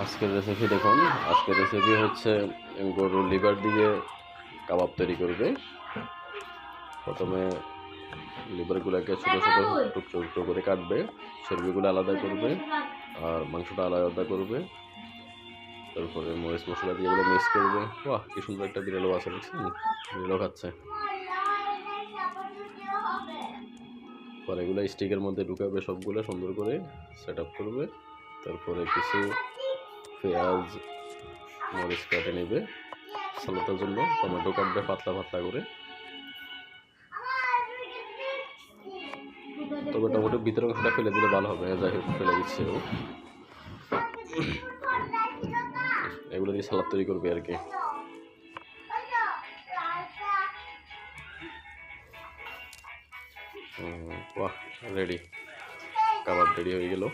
আজকের রেসিপি দেখুন। আজকের রেসিপি হচ্ছে গরুর লিভার দিয়ে কাবাব তৈরি করবে। প্রথমে লিভারগুলোকে ছোটো ছোটো টুকরো টুকরো করে কাটবে, চর্বিগুলো আলাদা করবে আর মাংসটা আলাদা করবে। তারপরে মরিচ মশলা দিয়ে এগুলো মিক্স করবে। বাহ, কি সুন্দর একটা বিড়ালও আছে, দেখছেন? বিড়ালও খাচ্ছে। পরে এগুলো স্টিকের মধ্যে ঢুকাবে, সবগুলো সুন্দর করে সেট আপ করবে। তারপরে কিছু পেঁয়াজ মরিচ কেটে নেবে সালাদের জন্য, টমেটো কাটবে পাতলা পাতলা করে। তবে টমেটোর ভিতরের অংশটা ফেলে দিলে ভালো হবে, যাই হোক ফেলে দিচ্ছে ও। এগুলো দিয়ে সালাদ তৈরি করবে আর কি। বাহ, রেডি, কাবাব রেডি হয়ে গেল।